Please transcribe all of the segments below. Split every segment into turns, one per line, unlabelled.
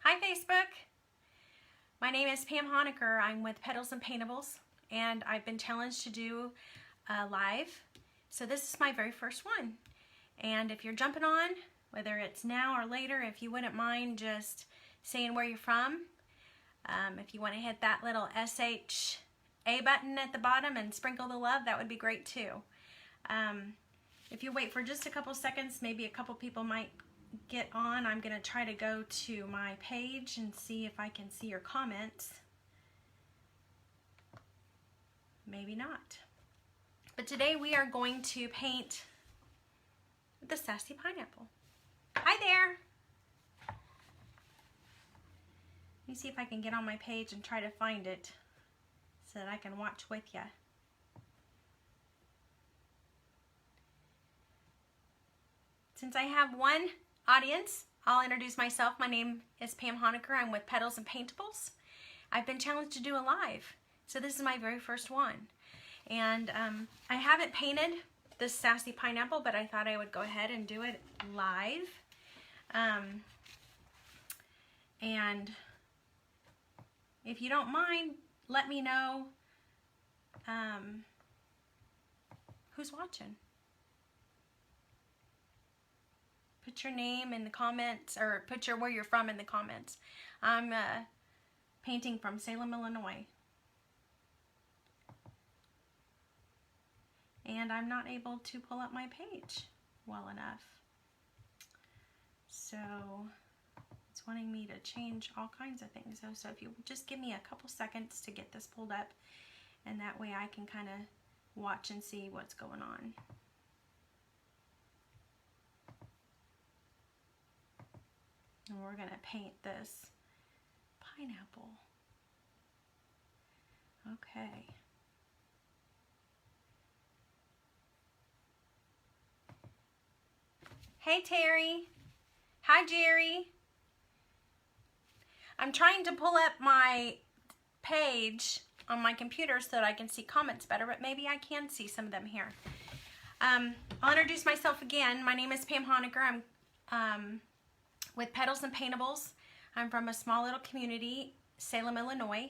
Hi Facebook, my name is Pam Honecker. I'm with Petals and Paintables and I've been challenged to do a live. So this is my very first one. And if you're jumping on, whether it's now or later, if you wouldn't mind just saying where you're from, if you want to hit that little SHA button at the bottom and sprinkle the love, that would be great too. If you wait for just a couple seconds, maybe a couple people might get on. I'm going to try to go to my page and see if I can see your comments. Maybe not. But today we are going to paint the Sassy pineapple. Hi there! Let me see if I can get on my page and try to find it so that I can watch with you. Since I have one audience, I'll introduce myself. My name is Pam Honecker. I'm with Petals and Paintables. I've been challenged to do a live, so this is my very first one. And I haven't painted this Sassy pineapple, but I thought I would go ahead and do it live. And if you don't mind, let me know who's watching. Put your name in the comments, or put where you're from in the comments. I'm painting from Salem, Illinois. And I'm not able to pull up my page well enough. So it's wanting me to change all kinds of things. So if you just give me a couple seconds to get this pulled up, and that way I can kind of watch and see what's going on. And we're going to paint this pineapple. Okay. Hey Terry. Hi Jerry. I'm trying to pull up my page on my computer so that I can see comments better, but maybe I can see some of them here. I'll introduce myself again. My name is Pam Honecker. I'm with Petals and Paintables. I'm from a small little community, Salem, Illinois,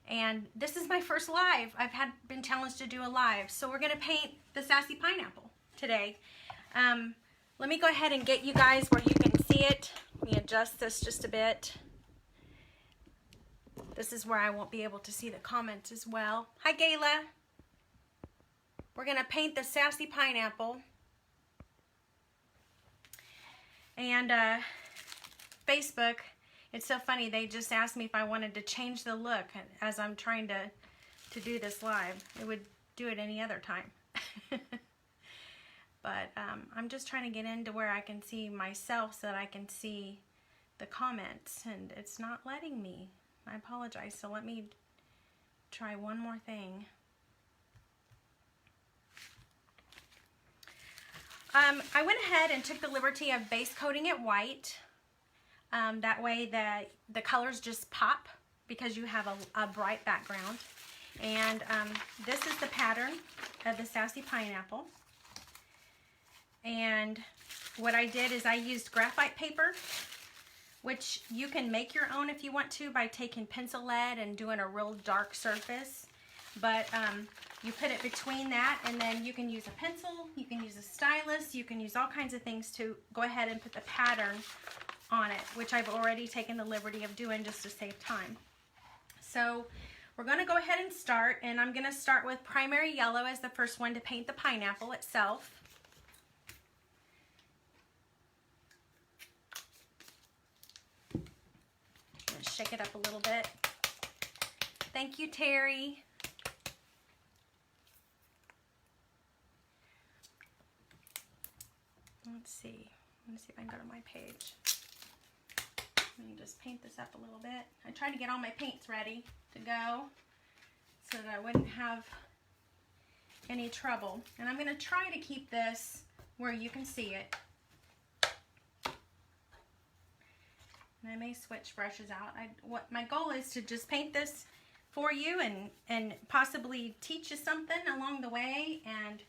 and this is my first live. I've been challenged to do a live, so we're gonna paint the Sassy pineapple today. Let me go ahead and get you guys where you can see it. Let me adjust this just a bit. This is where I won't be able to see the comments as well. Hi Gayla. We're gonna paint the Sassy pineapple. And Facebook, it's so funny, they just asked me if I wanted to change the look as I'm trying to do this live. It would do it any other time. But I'm just trying to get into where I can see myself so that I can see the comments, and it's not letting me. I apologize, so let me try one more thing. I went ahead and took the liberty of base coating it white. That way the colors just pop because you have a bright background. And this is the pattern of the Sassy pineapple. And what I did is I used graphite paper, which you can make your own if you want to by taking pencil lead and doing a real dark surface. But you put it between that, and then you can use a pencil, you can use a stylus, you can use all kinds of things to go ahead and put the pattern on it, which I've already taken the liberty of doing just to save time. So we're going to go ahead and start, and I'm going to start with primary yellow as the first one to paint the pineapple itself. Shake it up a little bit. Thank you, Terry. Let's see if I can go to my page. Let me just paint this up a little bit. I tried to get all my paints ready to go so that I wouldn't have any trouble. And I'm going to try to keep this where you can see it. And I may switch brushes out. What my goal is to just paint this for you and possibly teach you something along the way. And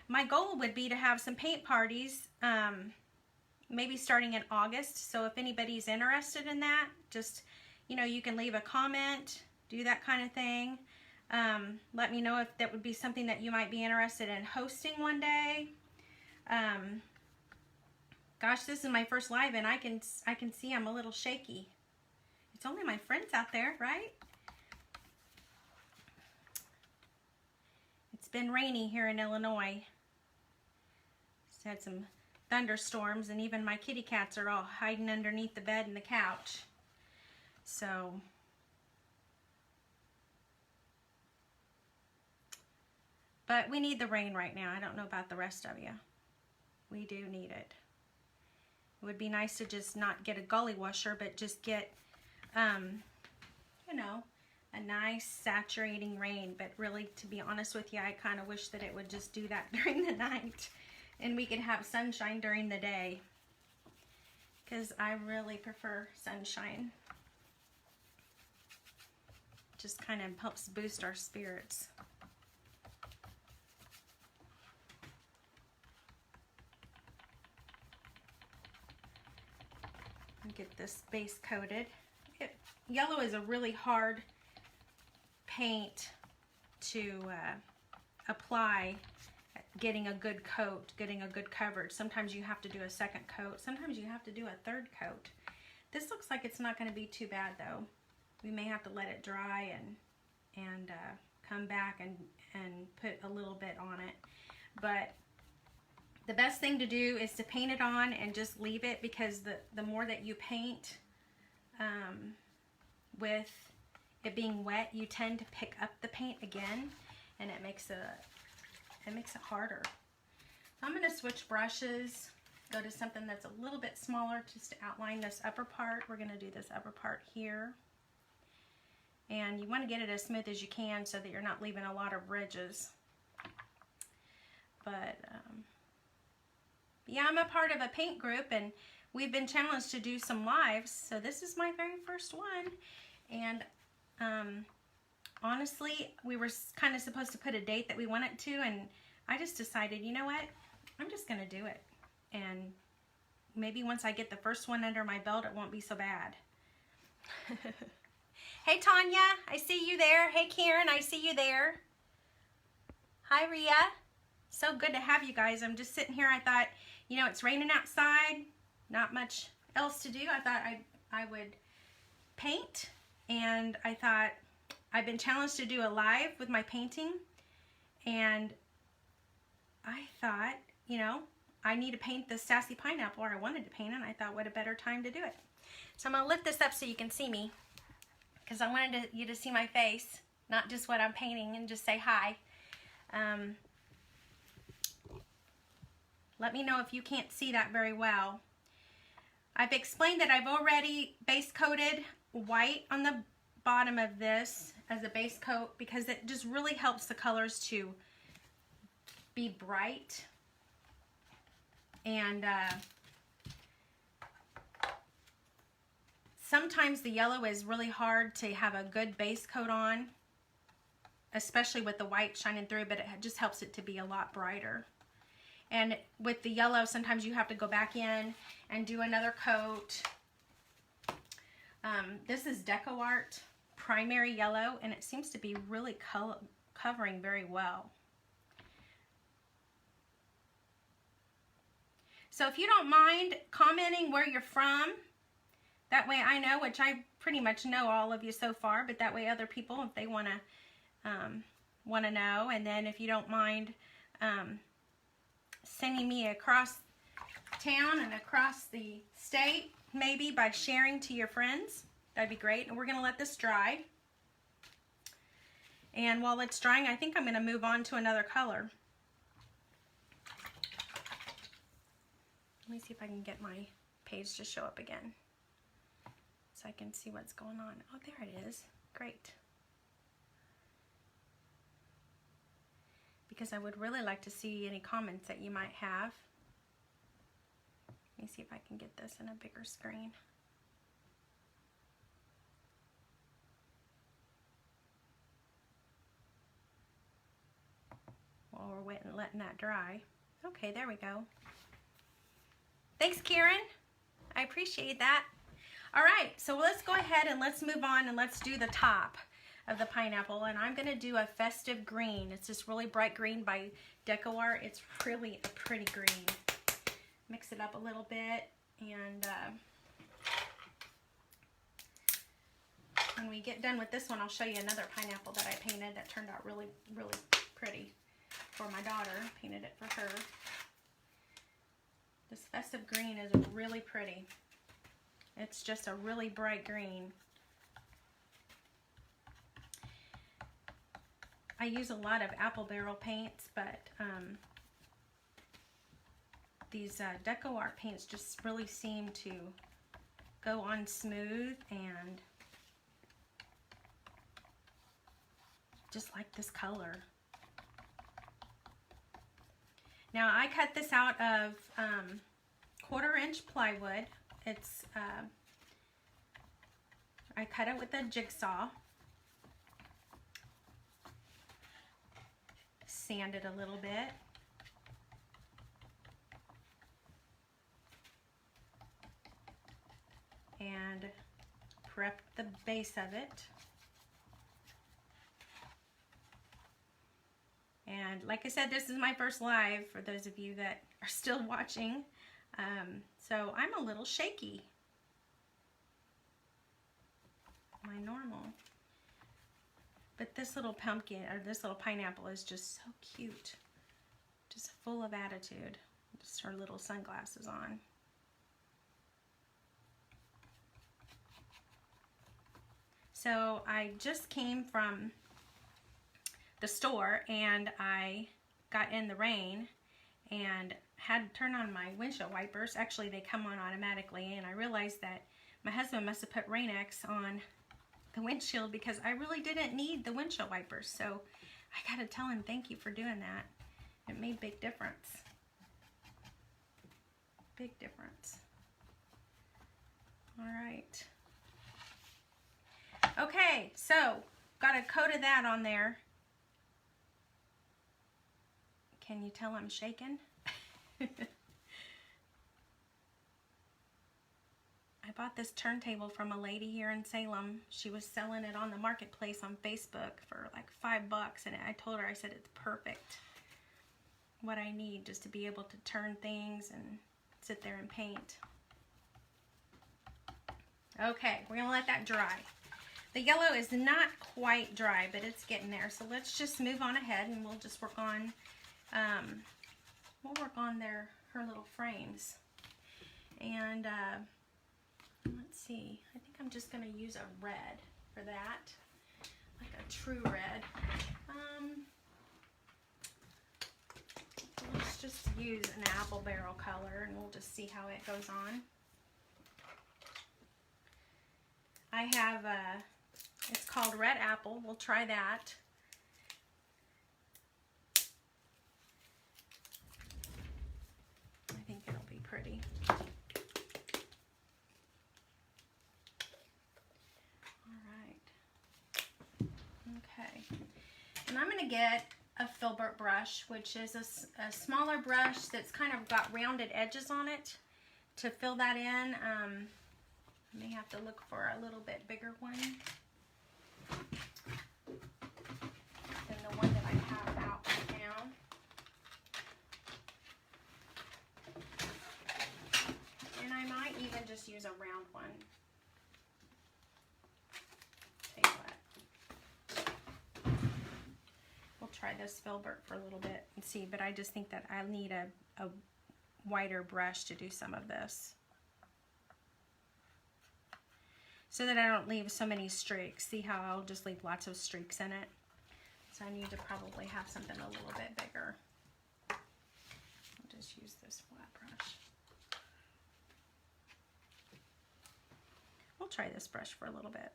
my goal would be to have some paint parties maybe starting in August. So if anybody's interested in that, just, you know, you can leave a comment, do that kind of thing. Let me know if that would be something that you might be interested in hosting one day. Gosh, this is my first live, and I can see I'm a little shaky. It's only my friends out there, right? It's been rainy here in Illinois. Just had some thunderstorms, and even my kitty cats are all hiding underneath the bed and the couch. So, but we need the rain right now. I don't know about the rest of you. We do need it. It would be nice to just not get a gully washer, but just get, you know, a nice saturating rain. But really, to be honest with you, I kind of wish that it would just do that during the night and we could have sunshine during the day, because I really prefer sunshine. Just kind of helps boost our spirits. Get this base coated. Yellow is a really hard paint to apply, getting a good coat, getting a good coverage. Sometimes you have to do a second coat. Sometimes you have to do a third coat. This looks like it's not going to be too bad though. We may have to let it dry and come back and put a little bit on it. But the best thing to do is to paint it on and just leave it, because the more that you paint with it being wet, you tend to pick up the paint again, and it makes it harder. I'm going to switch brushes, go to something that's a little bit smaller just to outline this upper part. We're going to do this upper part here. And you want to get it as smooth as you can so that you're not leaving a lot of ridges. But yeah, I'm a part of a paint group, and we've been challenged to do some lives, so this is my very first one. And honestly, we were kind of supposed to put a date that we wanted to, and I just decided, you know what, I'm just going to do it. And maybe once I get the first one under my belt, it won't be so bad. Hey Tanya, I see you there. Hey Karen, I see you there. Hi Rhea. So good to have you guys. I'm just sitting here. I thought, you know, it's raining outside, not much else to do. I thought I would paint, and I thought I've been challenged to do a live with my painting, and I thought, you know, I need to paint the Sassy pineapple, or I wanted to paint it, and I thought what a better time to do it. So I'm going to lift this up so you can see me, because I wanted you to see my face, not just what I'm painting, and just say hi. Let me know if you can't see that very well. I've explained that I've already base coated white on the bottom of this as a base coat, because it just really helps the colors to be bright. And sometimes the yellow is really hard to have a good base coat on, especially with the white shining through, but it just helps it to be a lot brighter. And with the yellow, sometimes you have to go back in and do another coat. This is Deco Art Primary Yellow, and it seems to be really covering very well. So if you don't mind commenting where you're from, that way I know, which I pretty much know all of you so far, but that way other people, if they want to know. And then if you don't mind sending me across town and across the state, maybe by sharing to your friends, that'd be great. And we're going to let this dry. And while it's drying, I think I'm going to move on to another color. Let me see if I can get my page to show up again so I can see what's going on. Oh, there it is. Great. Because I would really like to see any comments that you might have. Let me see if I can get this in a bigger screen. While we're waiting, letting that dry. Okay, there we go. Thanks, Karen. I appreciate that. All right, so let's go ahead and let's move on and let's do the top of the pineapple. And I'm going to do a festive green. It's this really bright green by Deco Art. It's really a pretty green. Mix it up a little bit, and when we get done with this one, I'll show you another pineapple that I painted that turned out really, really pretty for my daughter. Painted it for her. This festive green is really pretty. It's just a really bright green. I use a lot of apple barrel paints, but these Deco Art paints just really seem to go on smooth and just like this color. Now I cut this out of 1/4-inch plywood. It's I cut it with a jigsaw. Sand it a little bit. And prep the base of it. And like I said, this is my first live for those of you that are still watching. So I'm a little shaky. My normal. But this little pumpkin, or this little pineapple is just so cute. Just full of attitude. Just her little sunglasses on. So I just came from the store and I got in the rain and had to turn on my windshield wipers. Actually, they come on automatically, and I realized that my husband must have put Rain-X on the windshield because I really didn't need the windshield wipers. So I gotta tell him thank you for doing that. It made big difference. Big difference. All right. Okay, so got a coat of that on there. Can you tell I'm shaking? I bought this turntable from a lady here in Salem. She was selling it on the marketplace on Facebook for like $5, and I told her, I said, it's perfect. What I need just to be able to turn things and sit there and paint. Okay, we're gonna let that dry. The yellow is not quite dry, but it's getting there. So let's just move on ahead, and we'll just work on her little frames. And let's see, I think I'm just going to use a red for that, like a true red. Let's just use an apple barrel color, and we'll just see how it goes on. I have it's called Red Apple. We'll try that. I think it'll be pretty. Okay, and I'm going to get a filbert brush, which is a smaller brush that's kind of got rounded edges on it to fill that in. I may have to look for a little bit bigger one than the one that I have out right now. And I might even just use a round one. Try this filbert for a little bit and see, but I just think that I need a wider brush to do some of this so that I don't leave so many streaks. See how I'll just leave lots of streaks in it? So I need to probably have something a little bit bigger. I'll just use this flat brush. We'll try this brush for a little bit.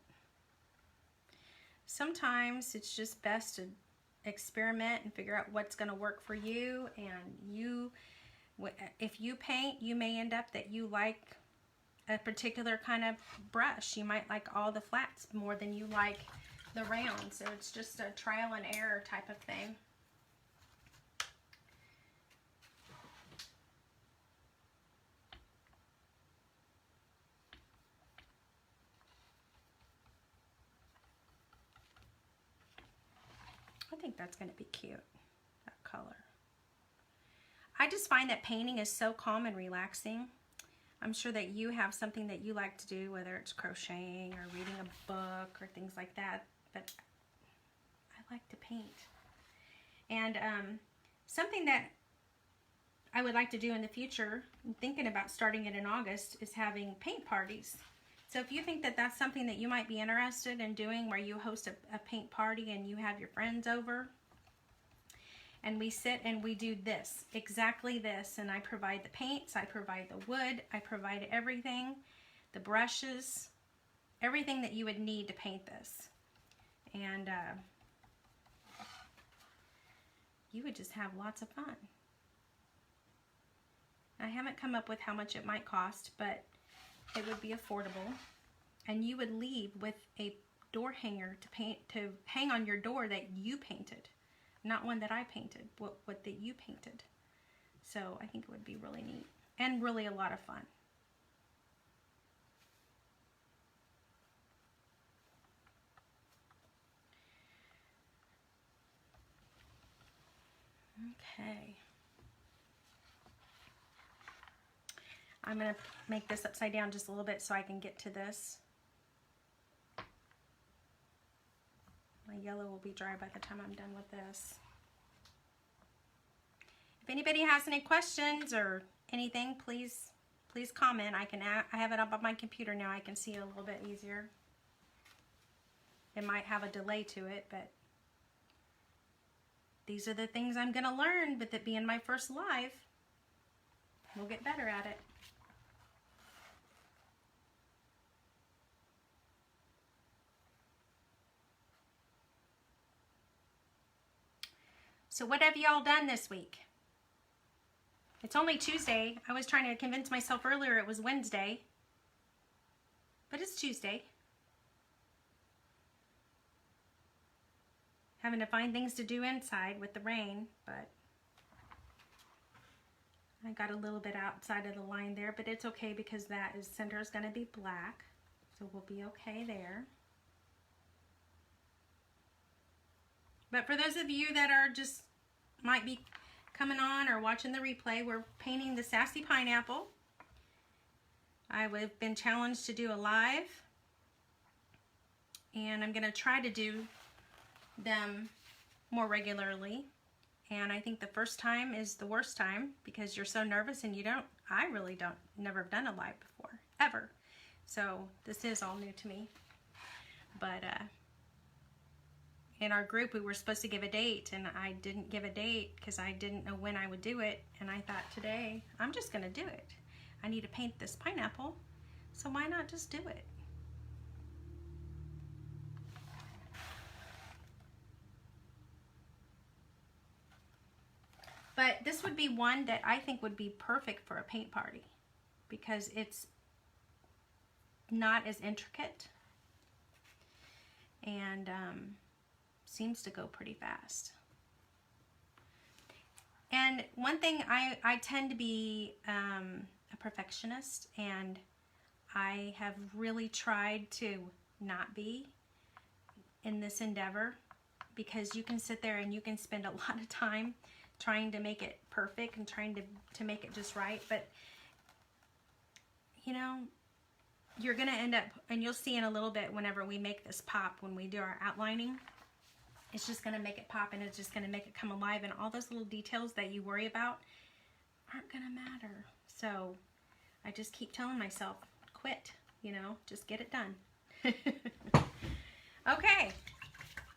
Sometimes it's just best to experiment and figure out what's going to work for you, and if you paint, you may end up that you like a particular kind of brush. You might like all the flats more than you like the round, so it's just a trial and error type of thing. think that's going to be cute, that color. I just find that painting is so calm and relaxing. I'm sure that you have something that you like to do, whether it's crocheting or reading a book or things like that, but I like to paint. And something that I would like to do in the future, I'm thinking about starting it in August, is having paint parties. So if you think that that's something that you might be interested in doing, where you host a paint party and you have your friends over, and we sit and we do this, exactly this, and I provide the paints, I provide the wood, I provide everything, the brushes, everything that you would need to paint this. And you would just have lots of fun. I haven't come up with how much it might cost, but it would be affordable. And you would leave with a door hanger to hang on your door that you painted. Not one that I painted, what that you painted. So I think it would be really neat and really a lot of fun. Okay. I'm going to make this upside down just a little bit so I can get to this. My yellow will be dry by the time I'm done with this. If anybody has any questions or anything, please comment. I have it up on my computer now. I can see it a little bit easier. It might have a delay to it, but these are the things I'm going to learn. With it being my first live, we'll get better at it. So what have y'all done this week? It's only Tuesday. I was trying to convince myself earlier it was Wednesday, but it's Tuesday. Having to find things to do inside with the rain, but I got a little bit outside of the line there, but it's okay because that center is going to be black, so we'll be okay there. But for those of you that are just might be coming on or watching the replay, we're painting the Sassy pineapple. I've been challenged to do a live, and I'm going to try to do them more regularly. And I think the first time is the worst time because you're so nervous and I really never have done a live before, ever. So this is all new to me. But in our group, we were supposed to give a date, and I didn't give a date because I didn't know when I would do it. And I thought, today, I'm just going to do it. I need to paint this pineapple, so why not just do it? But this would be one that I think would be perfect for a paint party because it's not as intricate and seems to go pretty fast. And one thing, I tend to be a perfectionist, and I have really tried to not be in this endeavor, because you can sit there and you can spend a lot of time trying to make it perfect and trying to make it just right. But you know, you're gonna end up, and you'll see in a little bit whenever we make this pop, when we do our outlining, it's just gonna make it pop, and it's just gonna make it come alive, and all those little details that you worry about aren't gonna matter. So I just keep telling myself, quit, you know, just get it done. Okay,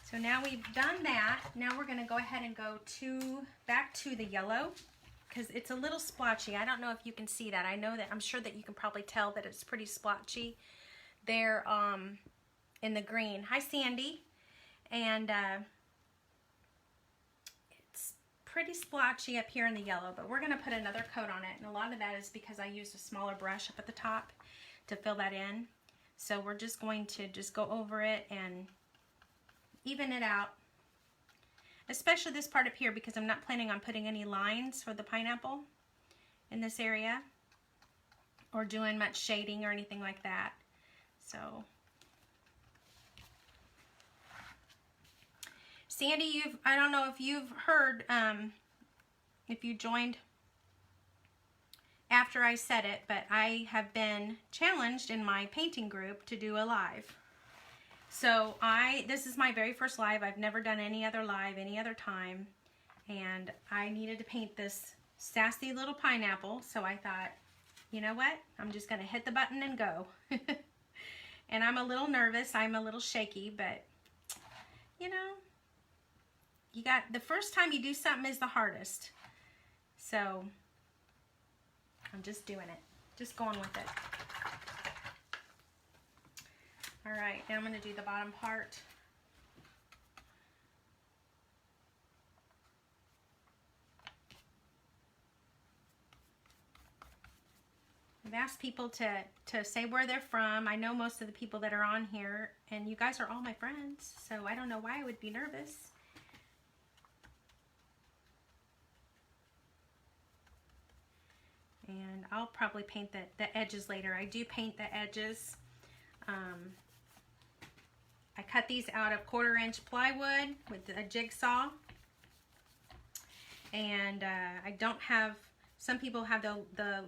so now we've done that. Now we're gonna go ahead and go back to the yellow, because it's a little splotchy. I don't know if you can see that. I'm sure that you can probably tell that it's pretty splotchy there in the green. Hi, Sandy. And it's pretty splotchy up here in the yellow, but we're gonna put another coat on it, and a lot of that is because I used a smaller brush up at the top to fill that in. So we're just going to go over it and even it out, especially this part up here, because I'm not planning on putting any lines for the pineapple in this area or doing much shading or anything like that. So Sandy, I don't know if you've heard, if you joined after I said it, but I have been challenged in my painting group to do a live. So this is my very first live. I've never done any other live any other time, and I needed to paint this sassy little pineapple, so I thought, you know what, I'm just gonna hit the button and go. And I'm a little nervous, I'm a little shaky, but you know, the first time you do something is the hardest. So I'm just doing it, just going with it. All right, now I'm going to do the bottom part. I've asked people to say where they're from. I know most of the people that are on here, and you guys are all my friends, so I don't know why I would be nervous. And I'll probably paint the edges later. I do paint the edges. I cut these out of 1/4-inch plywood with a jigsaw. And I don't have, some people have the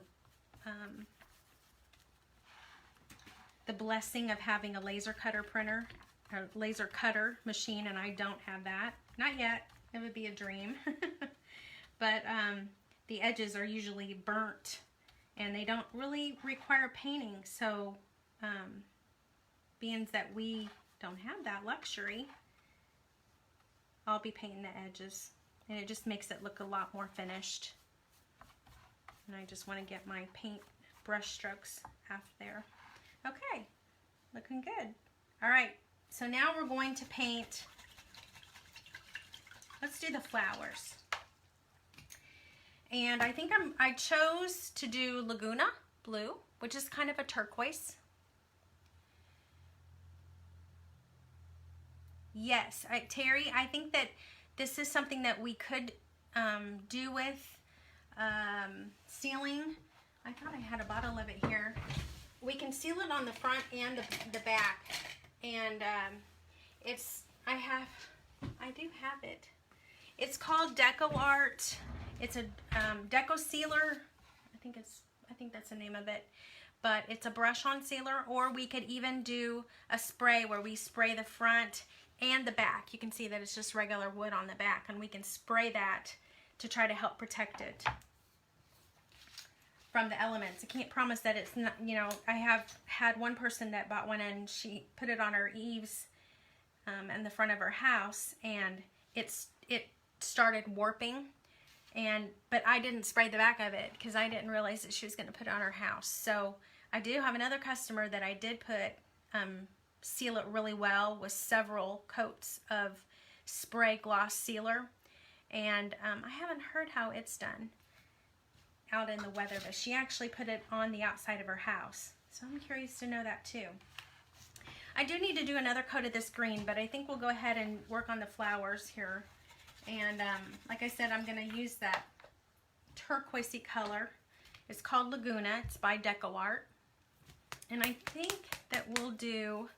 blessing of having a laser cutter printer, or laser cutter machine, and I don't have that. Not yet. It would be a dream. But the edges are usually burnt, and they don't really require painting. So being that we don't have that luxury, I'll be painting the edges, and it just makes it look a lot more finished. And I just want to get my paint brush strokes out there. Okay, looking good. All right, so now we're going to paint, let's do the flowers. And I think I chose to do Laguna Blue, which is kind of a turquoise. Yes, Terry, I think that this is something that we could do with sealing. I thought I had a bottle of it here. We can seal it on the front and the back. And I do have it. It's called Deco Art. It's a Deco Sealer. I think that's the name of it. But it's a brush-on sealer, or we could even do a spray where we spray the front and the back. You can see that it's just regular wood on the back, and we can spray that to try to help protect it from the elements. I can't promise that it's not, you know, I have had one person that bought one and she put it on her eaves in the front of her house, and it started warping. But I didn't spray the back of it because I didn't realize that she was going to put it on her house. So I do have another customer that I did put seal it really well with several coats of spray gloss sealer, and I haven't heard how it's done out in the weather, but she actually put it on the outside of her house, so I'm curious to know that too. I do need to do another coat of this green, but I think we'll go ahead and work on the flowers here. And like I said, I'm going to use that turquoisey color. It's called Laguna. It's by Deco Art. And I think that we'll do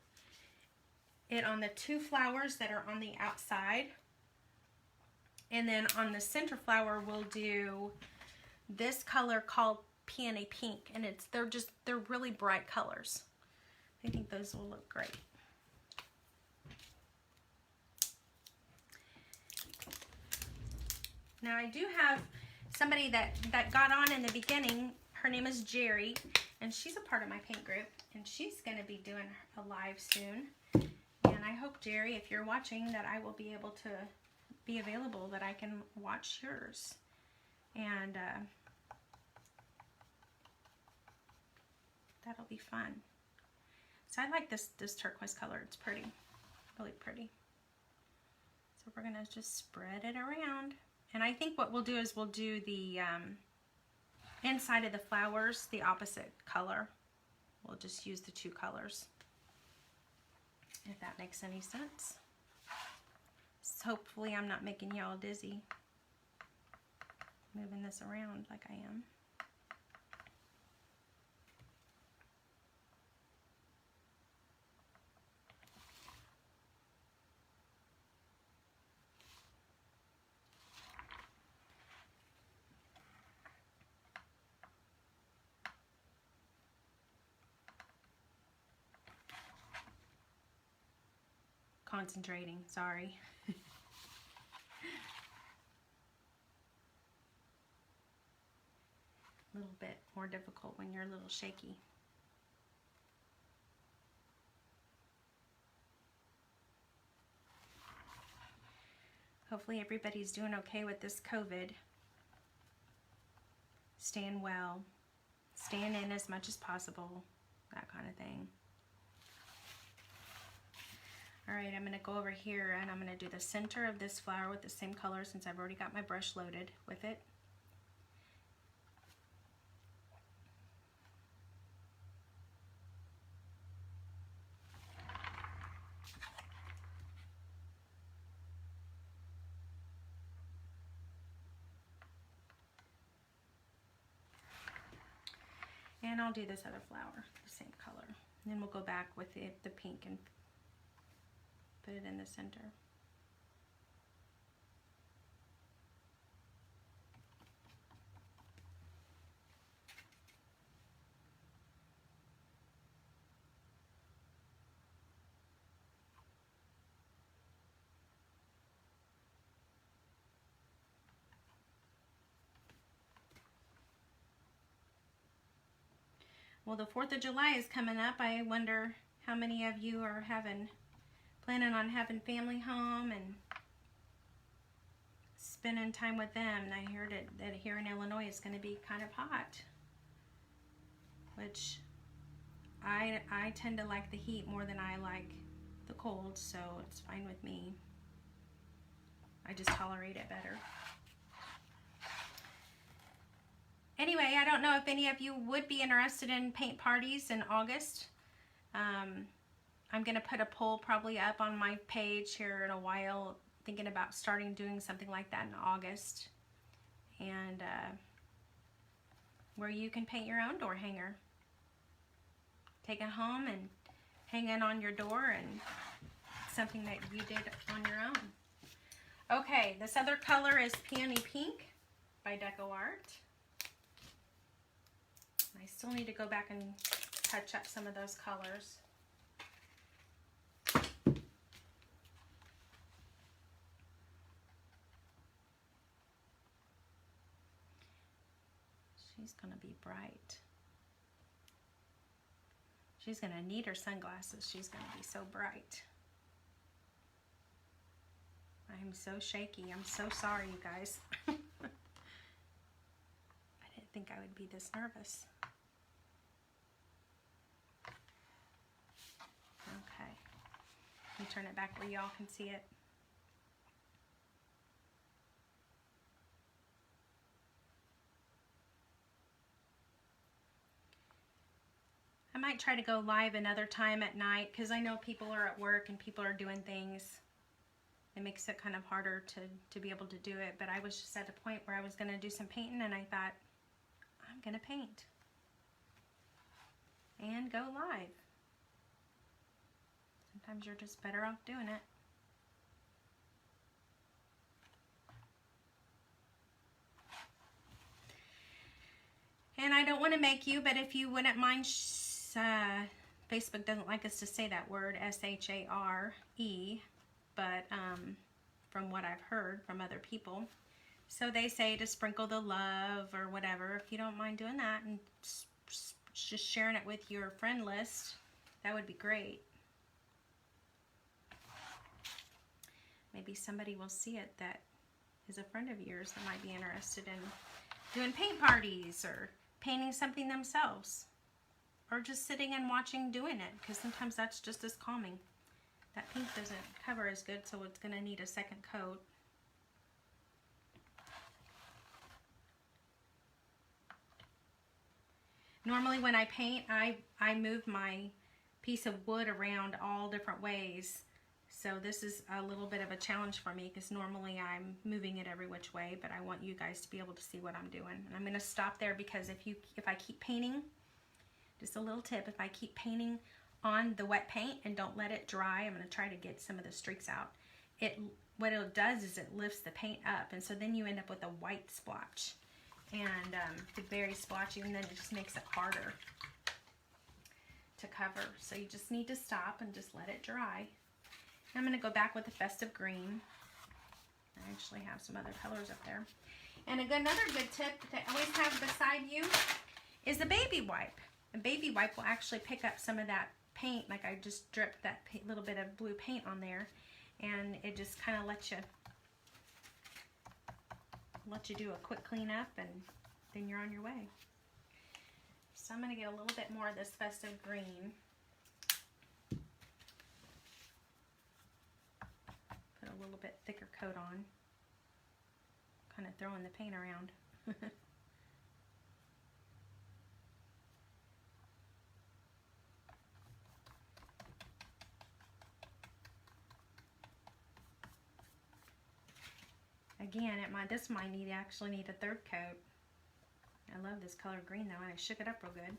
it on the two flowers that are on the outside. And then on the center flower, we'll do this color called Peony Pink. And they're really bright colors. I think those will look great. Now I do have somebody that got on in the beginning. Her name is Jerry, and she's a part of my paint group, and she's going to be doing a live soon. And I hope, Jerry, if you're watching, that I will be able to be available, that I can watch yours. And that'll be fun. So I like this turquoise color. It's pretty, really pretty. So we're going to just spread it around. And I think what we'll do is we'll do the inside of the flowers the opposite color. We'll just use the two colors, if that makes any sense. So hopefully I'm not making y'all dizzy moving this around like I am. concentrating, sorry. A little bit more difficult when you're a little shaky. Hopefully everybody's doing okay with this COVID. Staying well, staying in as much as possible, that kind of thing. Alright, I'm going to go over here and I'm going to do the center of this flower with the same color since I've already got my brush loaded with it. And I'll do this other flower, the same color. And then we'll go back with the pink and put it in the center. Well, the 4th of July is coming up. I wonder how many of you are planning on having family home and spending time with them. And I heard that here in Illinois it's going to be kind of hot, which I tend to like the heat more than I like the cold, so it's fine with me. I just tolerate it better. Anyway, I don't know if any of you would be interested in paint parties in August. I'm going to put a poll probably up on my page here in a while, thinking about starting doing something like that in August. And where you can paint your own door hanger. Take it home and hang it on your door, and something that you did on your own. Okay, this other color is Peony Pink by Deco Art. I still need to go back and touch up some of those colors. She's going to be bright. She's going to need her sunglasses. She's going to be so bright. I'm so shaky. I'm so sorry, you guys. I didn't think I would be this nervous. Okay. Let me turn it back where y'all can see it. I might try to go live another time at night because I know people are at work and people are doing things. It makes it kind of harder to be able to do it, but I was just at a point where I was going to do some painting and I thought, I'm going to paint and go live. Sometimes you're just better off doing it. And I don't want to make you, but if you wouldn't mind, Facebook doesn't like us to say that word, S-H-A-R-E, but from what I've heard from other people. So they say to sprinkle the love or whatever. If you don't mind doing that and just sharing it with your friend list, that would be great. Maybe somebody will see it that is a friend of yours that might be interested in doing paint parties or painting something themselves, or just sitting and watching doing it, because sometimes that's just as calming. That pink doesn't cover as good, so it's going to need a second coat. Normally when I paint, I move my piece of wood around all different ways. So this is a little bit of a challenge for me because normally I'm moving it every which way, but I want you guys to be able to see what I'm doing. And I'm going to stop there because if I keep painting, just a little tip, if I keep painting on the wet paint and don't let it dry, I'm going to try to get some of the streaks out. What it does is it lifts the paint up, and so then you end up with a white splotch. And the very splotchy, and then it just makes it harder to cover. So you just need to stop and just let it dry. I'm going to go back with the festive green. I actually have some other colors up there. And another good tip to always have beside you is the baby wipe. A baby wipe will actually pick up some of that paint, like I just dripped that little bit of blue paint on there, and it just kind of lets you do a quick cleanup, and then you're on your way. So I'm going to get a little bit more of this festive green. Put a little bit thicker coat on. Kind of throwing the paint around. Again, this might actually need a third coat. I love this color green though, and I shook it up real good.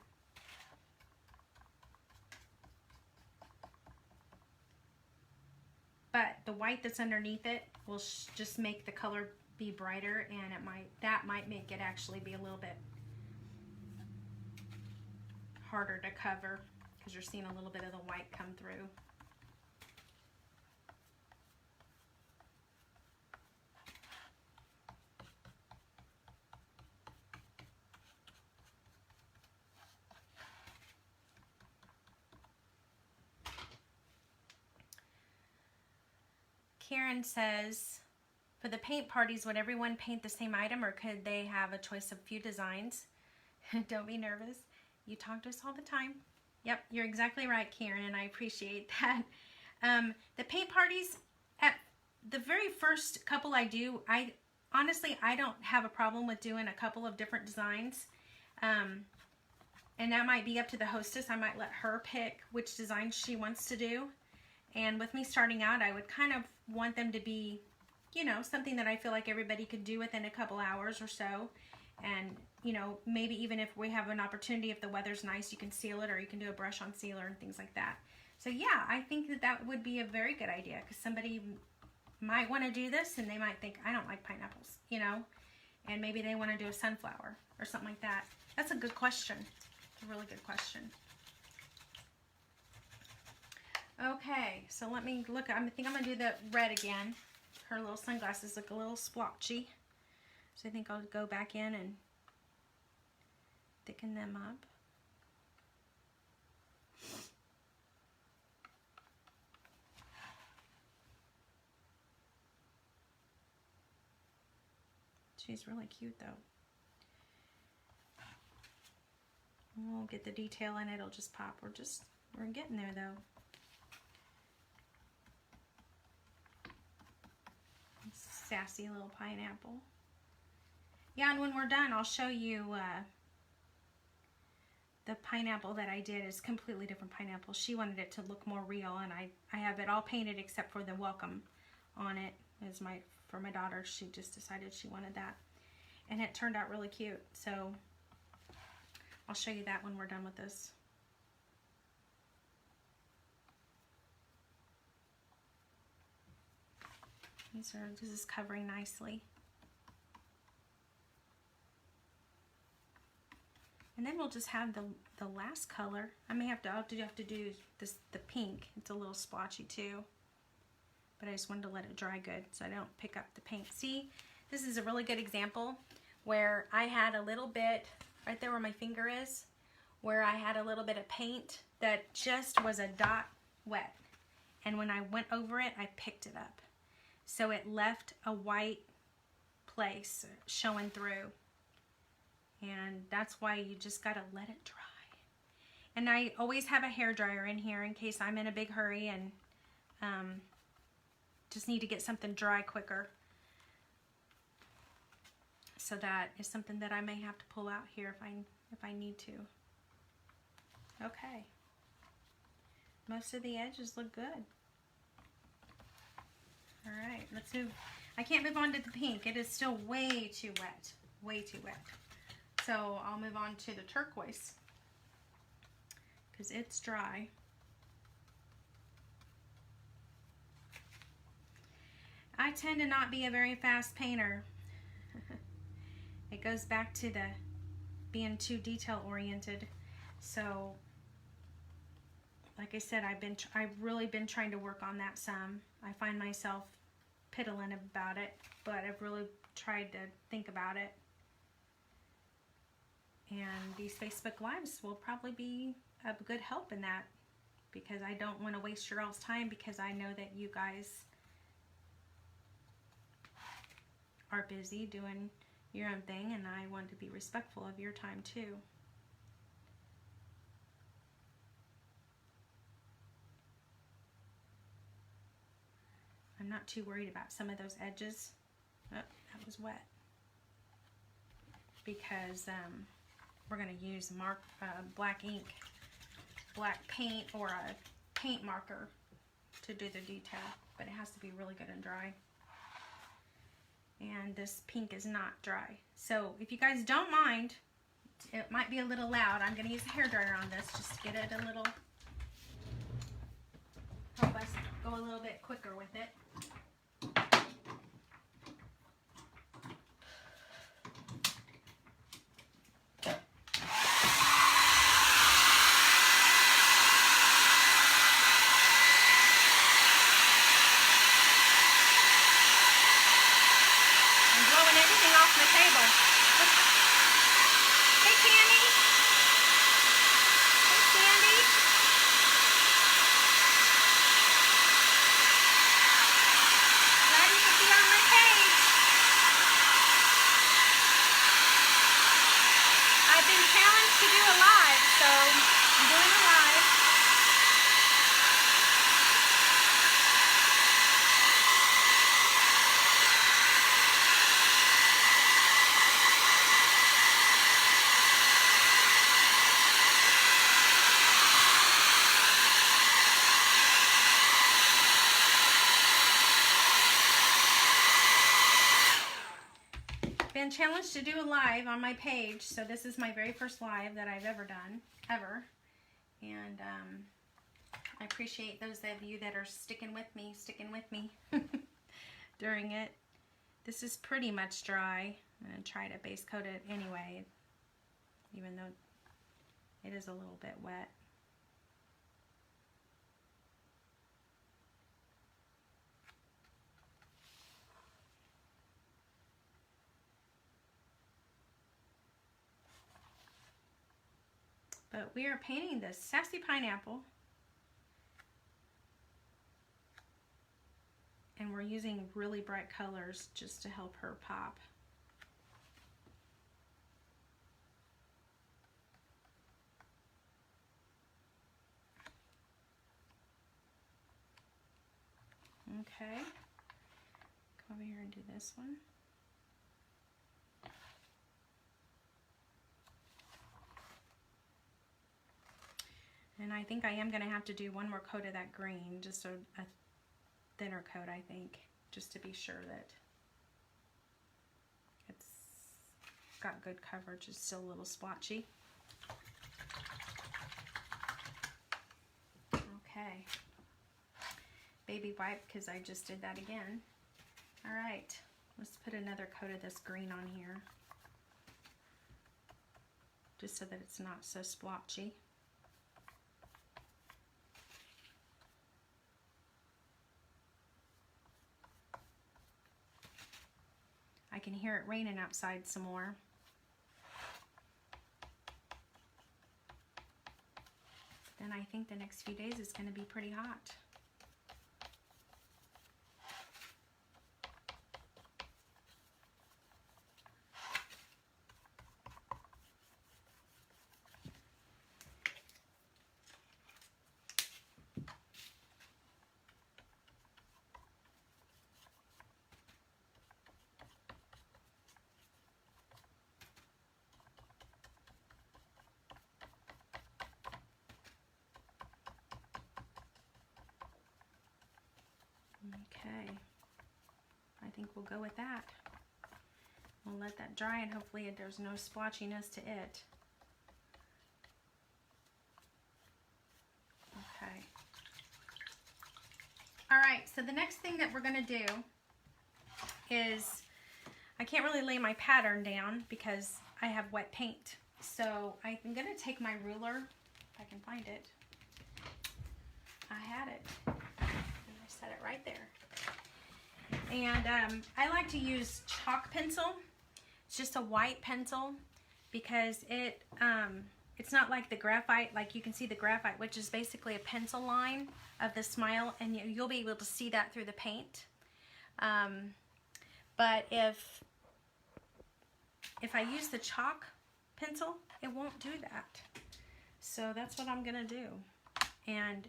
But the white that's underneath it will just make the color be brighter, and that might make it actually be a little bit harder to cover because you're seeing a little bit of the white come through. Karen says, for the paint parties, would everyone paint the same item, or could they have a choice of few designs? Don't be nervous. You talk to us all the time. Yep, you're exactly right, Karen, and I appreciate that. The paint parties, at the very first couple I do, honestly, I don't have a problem with doing a couple of different designs. And that might be up to the hostess. I might let her pick which design she wants to do. And with me starting out, I would kind of want them to be, you know, something that I feel like everybody could do within a couple hours or so. And, you know, maybe even if we have an opportunity, if the weather's nice, you can seal it, or you can do a brush on sealer and things like that. So yeah, I think that would be a very good idea, because somebody might want to do this and they might think, I don't like pineapples, you know, and maybe they want to do a sunflower or something like that. That's a good question. It's a really good question. Okay, so let me look. I think I'm going to do the red again. Her little sunglasses look a little splotchy. So I think I'll go back in and thicken them up. She's really cute though. We'll get the detail in it. It'll just pop. We're getting there though. Sassy little pineapple. Yeah, and when we're done, I'll show you the pineapple that I did is completely different pineapple. She wanted it to look more real, and I have it all painted except for the welcome on it. For my daughter, she just decided she wanted that. And it turned out really cute. So I'll show you that when we're done with this. This is covering nicely. And then we'll just have the last color. I'll have to do the pink. It's a little splotchy too. But I just wanted to let it dry good so I don't pick up the paint. See, this is a really good example where I had a little bit, right there where my finger is, where I had a little bit of paint that just was a dot wet. And when I went over it, I picked it up. So it left a white place showing through. And that's why you just gotta let it dry. And I always have a hair dryer in here in case I'm in a big hurry and just need to get something dry quicker. So that is something that I may have to pull out here if I need to. Okay. Most of the edges look good. All right, let's move. I can't move on to the pink. It is still way too wet. Way too wet. So I'll move on to the turquoise because it's dry. I tend to not be a very fast painter. It goes back to the being too detail oriented. So like I said, I've really been trying to work on that some. I find myself piddling about it, but I've really tried to think about it. And these Facebook Lives will probably be a good help in that, because I don't want to waste your all's time, because I know that you guys are busy doing your own thing, and I want to be respectful of your time too. I'm not too worried about some of those edges. Oh, that was wet. Because we're going to use black ink, black paint, or a paint marker to do the detail. But it has to be really good and dry. And this pink is not dry. So if you guys don't mind, it might be a little loud. I'm going to use a hairdryer on this just to get it a little, help us go a little bit quicker with it. Been challenged to do a live on my page, so this is my very first live that I've ever done, and I appreciate those of you that are sticking with me during it. This is pretty much dry. I'm going to try to base coat it anyway, even though it is a little bit wet. But we are painting this Sassy Pineapple, and we're using really bright colors just to help her pop. Okay, come over here and do this one. And I think I am going to have to do one more coat of that green, just a thinner coat, I think, just to be sure that it's got good coverage. It's still a little splotchy. Okay. Baby wipe, because I just did that again. All right, let's put another coat of this green on here, just so that it's not so splotchy. I can hear it raining outside some more. Then I think the next few days is going to be pretty hot. Okay, I think we'll go with that. We'll let that dry, and hopefully there's no splotchiness to it. Okay. All right, so the next thing that we're going to do is, I can't really lay my pattern down because I have wet paint. So I'm going to take my ruler, if I can find it, I had it. And I set it right there. And I like to use chalk pencil. It's just a white pencil because it's not like the graphite, like you can see the graphite, which is basically a pencil line of the smile, and you'll be able to see that through the paint. But if I use the chalk pencil, it won't do that. So that's what I'm gonna do. And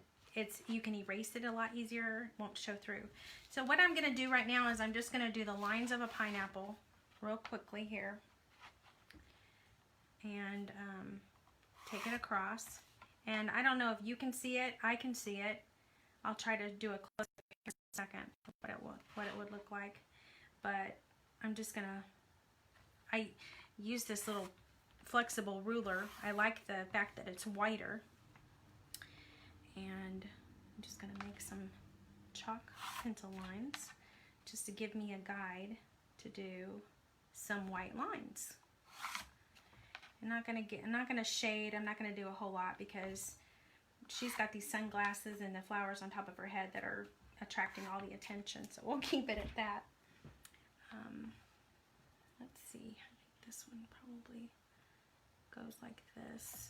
you can erase it a lot easier, it won't show through. So what I'm gonna do right now is I'm just gonna do the lines of a pineapple real quickly here. And take it across. And I don't know if you can see it, I can see it. I'll try to do a close up in a second of what it would look like. But I'm just gonna, I use this little flexible ruler. I like the fact that it's whiter. And I'm just gonna make some chalk pencil lines just to give me a guide to do some white lines. I'm not gonna shade, I'm not gonna do a whole lot because she's got these sunglasses and the flowers on top of her head that are attracting all the attention, so we'll keep it at that. Let's see, I think this one probably goes like this.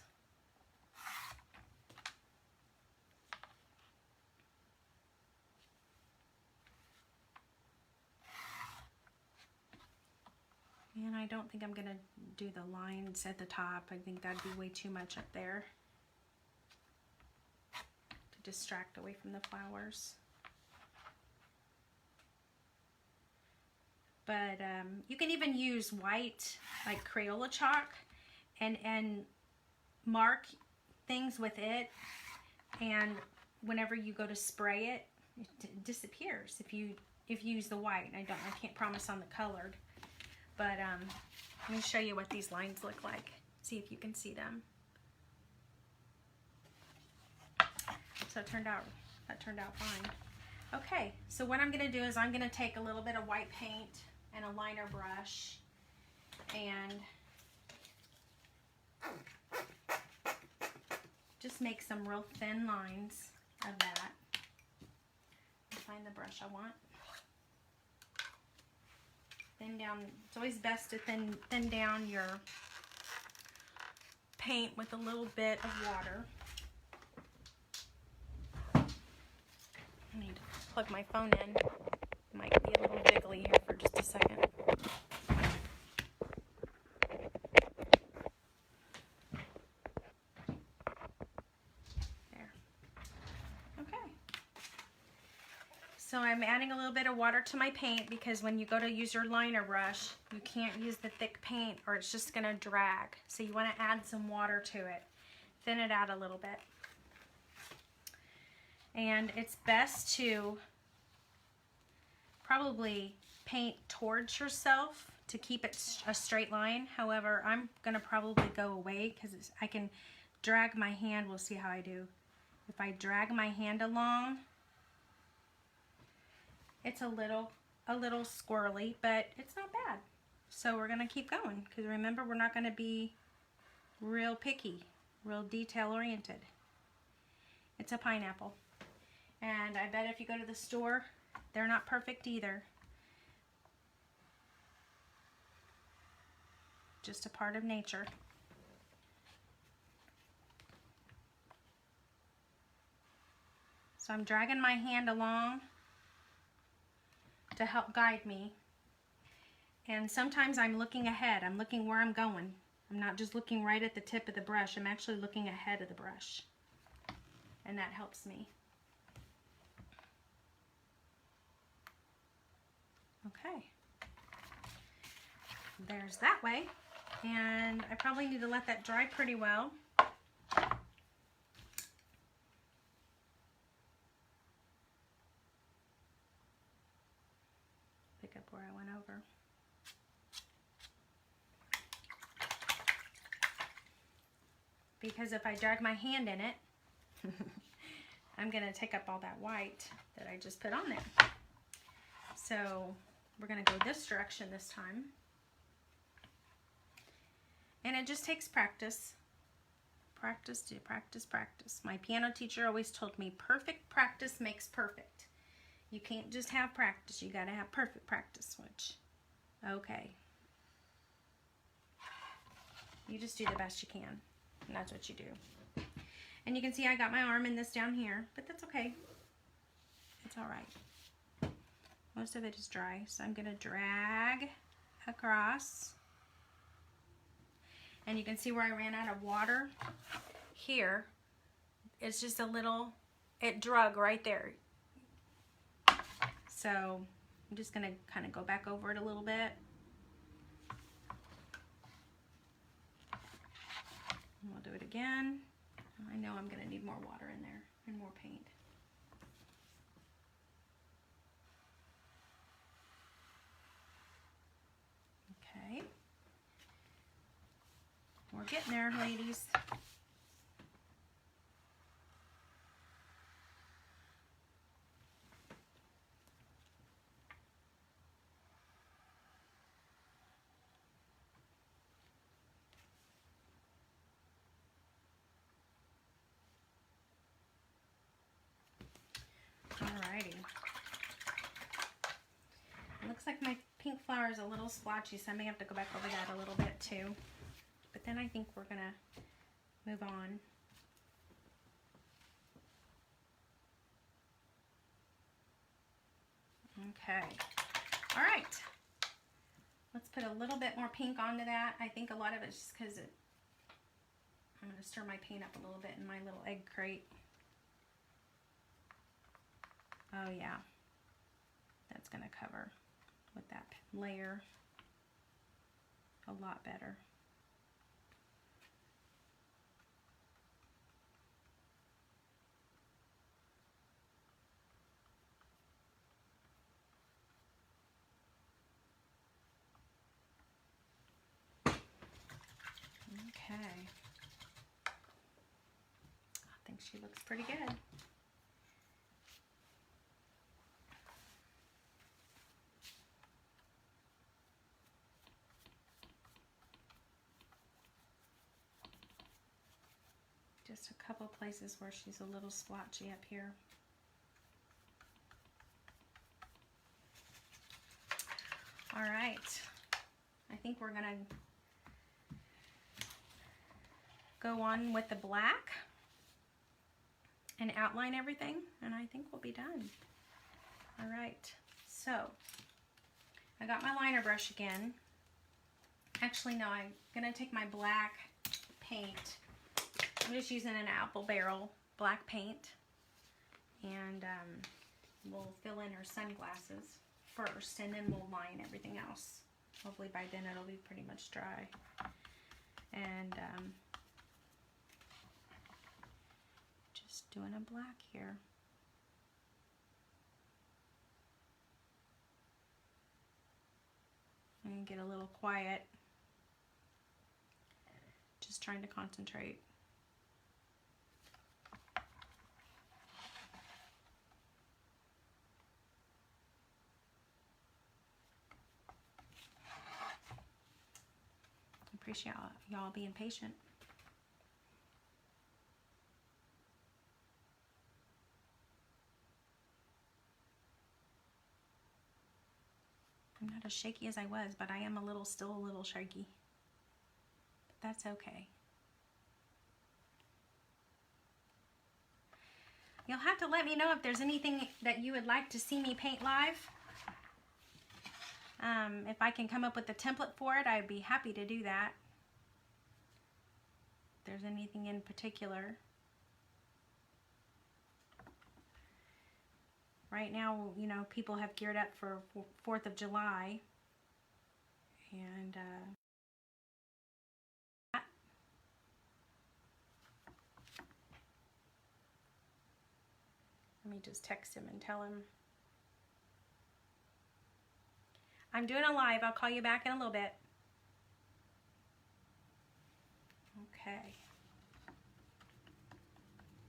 And I don't think I'm gonna do the lines at the top. I think that'd be way too much up there to distract away from the flowers. But you can even use white, like Crayola chalk, and mark things with it. And whenever you go to spray it, it disappears if you use the white. I can't promise on the colored. But let me show you what these lines look like. See if you can see them. So that turned out fine. Okay, so what I'm gonna do is I'm gonna take a little bit of white paint and a liner brush and just make some real thin lines of that. Find the brush I want. Thin down. It's always best to thin down your paint with a little bit of water. I need to plug my phone in. It might be a little jiggly here for just a second. There. Okay. So I'm adding a little bit of water to my paint because when you go to use your liner brush, you can't use the thick paint or it's just going to drag. So you want to add some water to it. Thin it out a little bit. And it's best to probably paint towards yourself to keep it a straight line. However, I'm going to probably go away because I can drag my hand. We'll see how I do. If I drag my hand along, it's a little squirrely, but it's not bad. So we're gonna keep going because remember, we're not gonna be real picky, real detail oriented. It's a pineapple. And I bet if you go to the store, they're not perfect either. Just a part of nature. So I'm dragging my hand along to help guide me. And sometimes I'm looking ahead. I'm looking where I'm going. I'm not just looking right at the tip of the brush. I'm actually looking ahead of the brush. And that helps me. Okay. There's that way. And I probably need to let that dry pretty well. Pick up where I went over. Because if I drag my hand in it, I'm going to take up all that white that I just put on there. So we're going to go this direction this time. And it just takes practice. Practice, do practice, practice. My piano teacher always told me perfect practice makes perfect. You can't just have practice, you gotta have perfect practice, which, okay. You just do the best you can, and that's what you do. And you can see I got my arm in this down here, but that's okay. It's all right. Most of it is dry, so I'm gonna drag across. And you can see where I ran out of water. Here, it's just a little, it drug right there. So I'm just gonna kind of go back over it a little bit. And we'll do it again. I know I'm gonna need more water in there and more paint. Okay. We're getting there, ladies. Alrighty. It looks like my pink flower is a little splotchy, so I may have to go back over that a little bit too. But then I think we're gonna move on. Okay. All right. Let's put a little bit more pink onto that. I think a lot of it's just because I'm gonna stir my paint up a little bit in my little egg crate. Oh yeah. That's gonna cover with that layer a lot better. Okay. I think she looks pretty good. Just a couple places where she's a little splotchy up here. All right. I think we're gonna go on with the black and outline everything, and I think we'll be done. All right, so I got my liner brush again. Actually, no, I'm gonna take my black paint. I'm just using an apple barrel black paint, and we'll fill in her sunglasses first, and then we'll line everything else. Hopefully by then it'll be pretty much dry. And just doing a black here. And get a little quiet. Just trying to concentrate. Appreciate y'all being patient. I'm not as shaky as I was, but I am still a little shaky. But that's okay. You'll have to let me know if there's anything that you would like to see me paint live. If I can come up with a template for it, I'd be happy to do that. If there's anything in particular. Right now, you know, people have geared up for 4th of July. And let me just text him and tell him. I'm doing a live. I'll call you back in a little bit. Okay.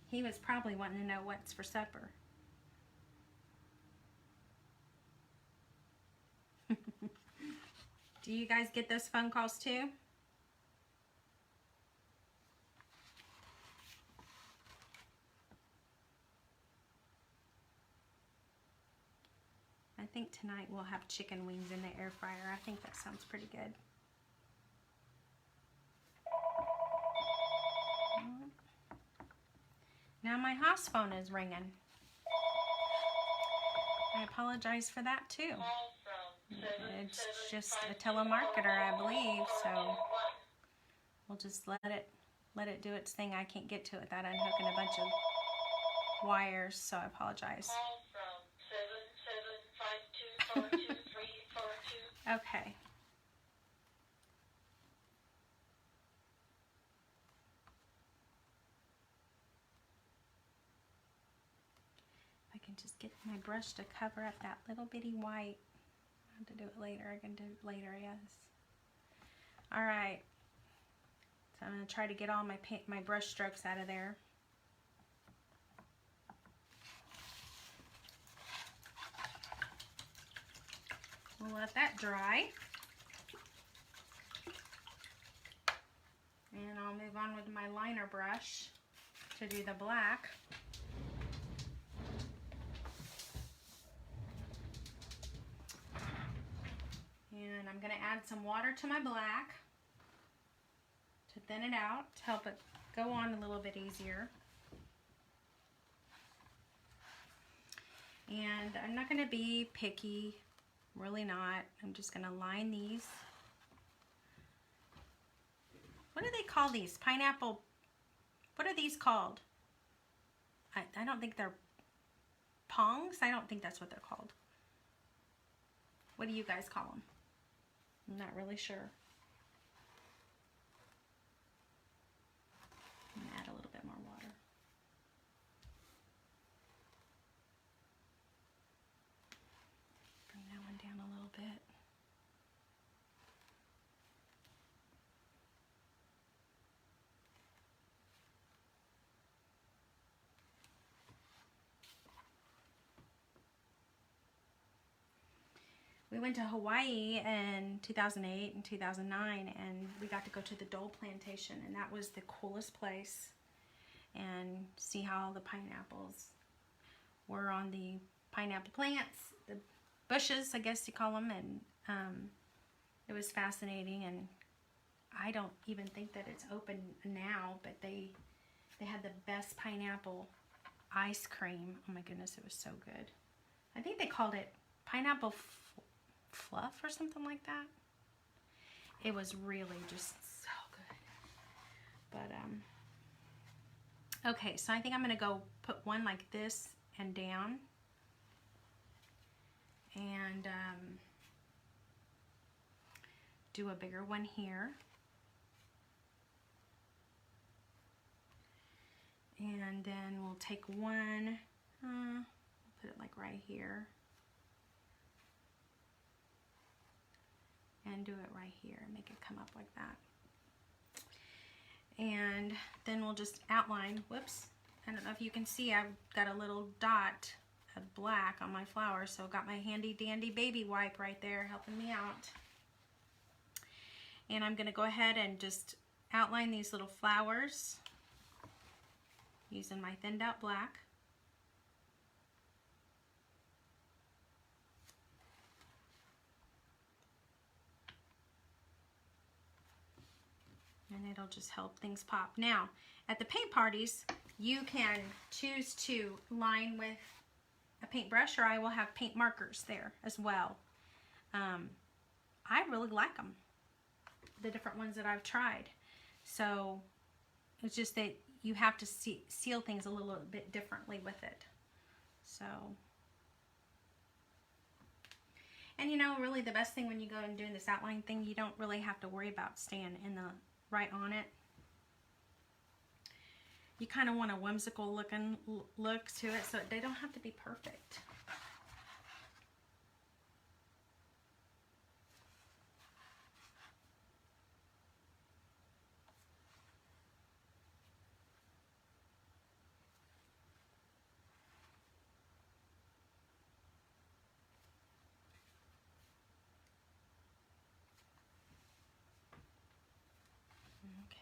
He was probably wanting to know what's for supper. Do you guys get those phone calls too? think tonight we'll have chicken wings in the air fryer. I think that sounds pretty good. Now my house phone is ringing. I apologize for that too. It's just a telemarketer, I believe, so we'll just let it do its thing. I can't get to it without unhooking a bunch of wires, so I apologize. Okay. I can just get my brush to cover up that little bitty white. I have to do it later. I can do it later, yes. All right. So I'm going to try to get all my brush strokes out of there. We'll let that dry. And I'll move on with my liner brush to do the black. And I'm going to add some water to my black to thin it out, to help it go on a little bit easier. And I'm not going to be picky, really not. I'm just going to line these. What do they call these? Pineapple, what are these called? I don't think they're pongs. I don't think that's what they're called. What do you guys call them? I'm not really sure. I'm gonna add a little bit more water. Bring that one down a little bit. We went to Hawaii in 2008 and 2009, and we got to go to the Dole Plantation, and that was the coolest place. And see how the pineapples were on the pineapple plants, the bushes, I guess you call them, and it was fascinating. And I don't even think that it's open now, but they had the best pineapple ice cream. Oh my goodness, it was so good. I think they called it pineapple fluff or something like that. It was really just so good. But okay, so I think I'm gonna go put one like this and down, and do a bigger one here, and then we'll take one, put it like right here, and do it right here and make it come up like that. And then we'll just outline, whoops, I don't know if you can see, I've got a little dot of black on my flower, so I've got my handy dandy baby wipe right there helping me out. And I'm gonna go ahead and just outline these little flowers using my thinned out black. And it'll just help things pop. Now, at the paint parties, you can choose to line with a paintbrush, or I will have paint markers there as well. I really like them, the different ones that I've tried. So it's just that you have to seal things a little bit differently with it. So, and you know, really the best thing when you go and doing this outline thing, you don't really have to worry about staying in the right on it. You kind of want a whimsical looking look to it, so they don't have to be perfect.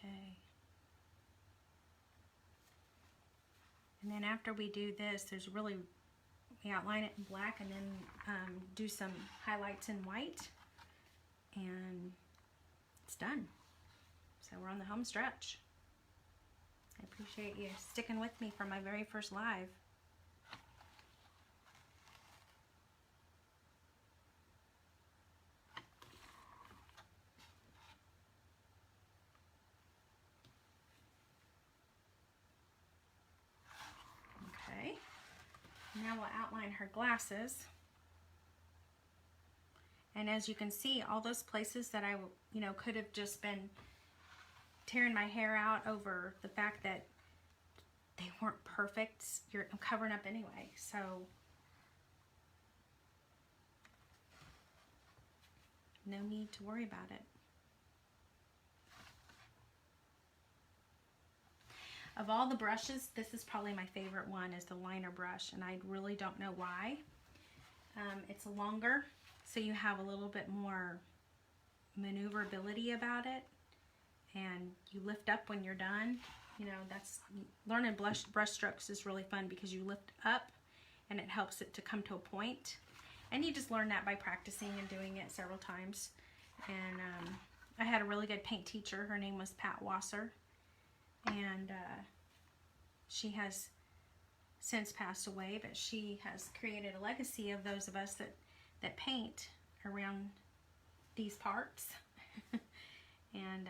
Okay. And then after we do this, there's really outline it in black and then do some highlights in white, and it's done. So we're on the home stretch. I appreciate you sticking with me for my very first live. Okay, now we'll outline her glasses. And as you can see, all those places that I, could have just been tearing my hair out over the fact that they weren't perfect, I'm covering up anyway. So no need to worry about it. Of all the brushes, this is probably my favorite one, is the liner brush, and I really don't know why. It's longer, so you have a little bit more maneuverability about it, and you lift up when you're done. That's learning brush strokes is really fun because you lift up and it helps it to come to a point, and you just learn that by practicing and doing it several times. And I had a really good paint teacher. Her name was Pat Wasser, and she has since passed away, but she has created a legacy of those of us that paint around these parts. And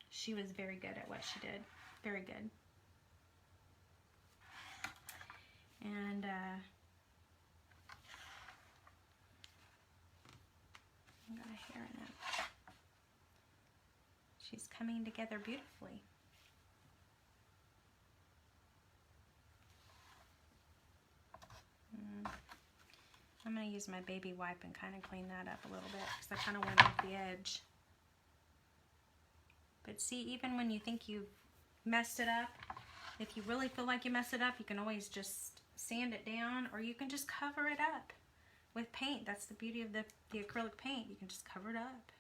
she was very good at what she did. Very good. And I got a hair in it. She's coming together beautifully. I'm going to use my baby wipe and kind of clean that up a little bit because I kind of went off the edge. But see, even when you think you've messed it up, if you really feel like you messed it up, you can always just sand it down, or you can just cover it up with paint. That's the beauty of the acrylic paint. You can just cover it up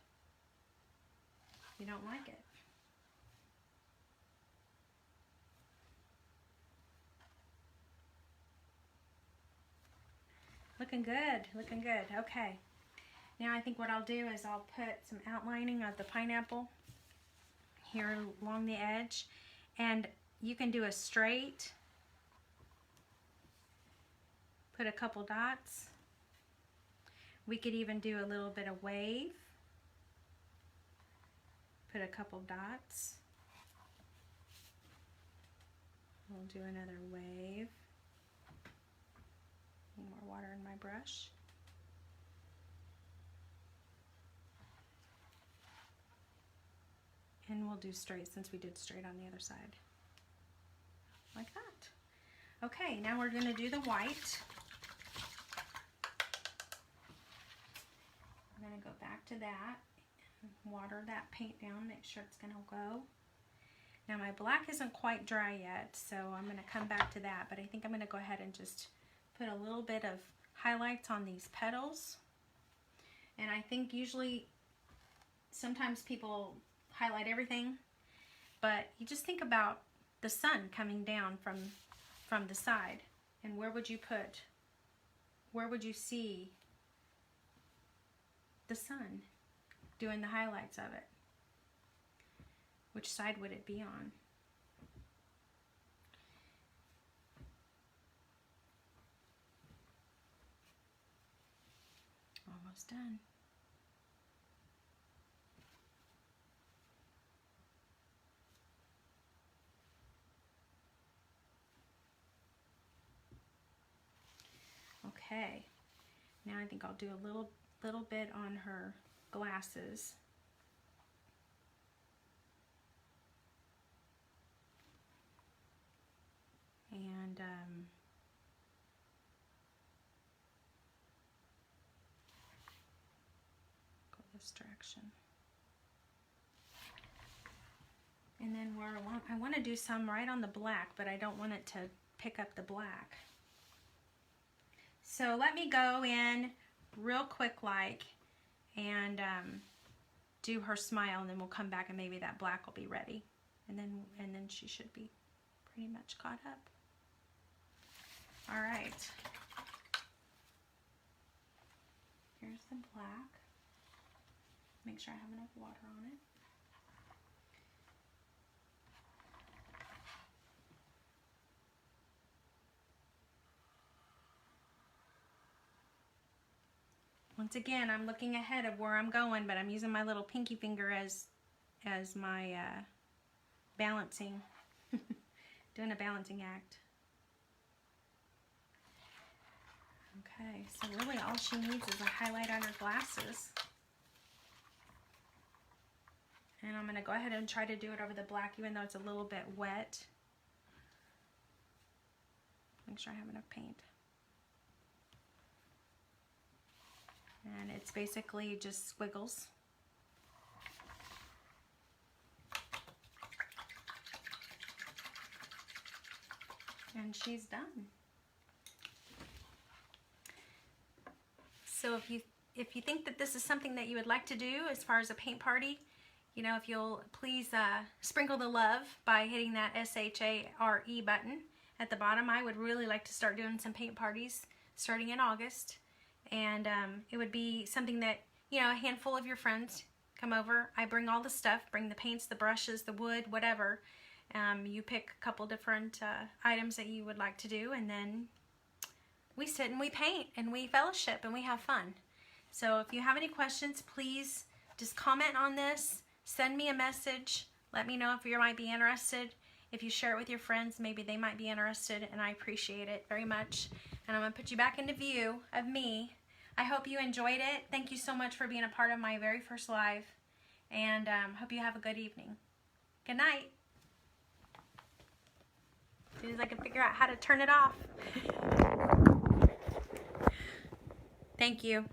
if you don't like it. Looking good, looking good. Okay, now I think what I'll do is I'll put some outlining of the pineapple here along the edge, and you can do a straight, put a couple dots. We could even do a little bit of wave, put a couple dots. We'll do another wave. Need more water in my brush. And we'll do straight since we did straight on the other side. Like that. Okay, now we're going to do the white. I'm going to go back to that, water that paint down, make sure it's going to go. Now my black isn't quite dry yet, so I'm going to come back to that, but I think I'm going to go ahead and just put a little bit of highlights on these petals. And I think usually, sometimes people highlight everything, but you just think about the sun coming down from the side, and where would you see the sun doing the highlights of it? Which side would it be on? Almost done. Okay, now I think I'll do a little bit on her glasses. And go this direction. And then I want to do some right on the black, but I don't want it to pick up the black. So let me go in real quick and do her smile, and then we'll come back and maybe that black will be ready. And then she should be pretty much caught up. All right. Make sure I have enough water on it. Once again, I'm looking ahead of where I'm going, but I'm using my little pinky finger as my balancing, doing a balancing act. Okay, so really all she needs is a highlight on her glasses. And I'm going to go ahead and try to do it over the black, even though it's a little bit wet. Make sure I have enough paint. And it's basically just squiggles. And she's done. So if you think that this is something that you would like to do as far as a paint party, you know, if you'll please sprinkle the love by hitting that SHARE button at the bottom. I would really like to start doing some paint parties starting in August. And it would be something that, you know, a handful of your friends come over. I bring all the stuff, bring the paints, the brushes, the wood, whatever. You pick a couple different items that you would like to do, and then we sit and we paint and we fellowship and we have fun. So if you have any questions, please just comment on this, send me a message, let me know if you might be interested. If you share it with your friends, maybe they might be interested, and I appreciate it very much. And I'm going to put you back into view of me. I hope you enjoyed it. Thank you so much for being a part of my very first live, and hope you have a good evening. Good night. As soon as I can figure out how to turn it off. Thank you.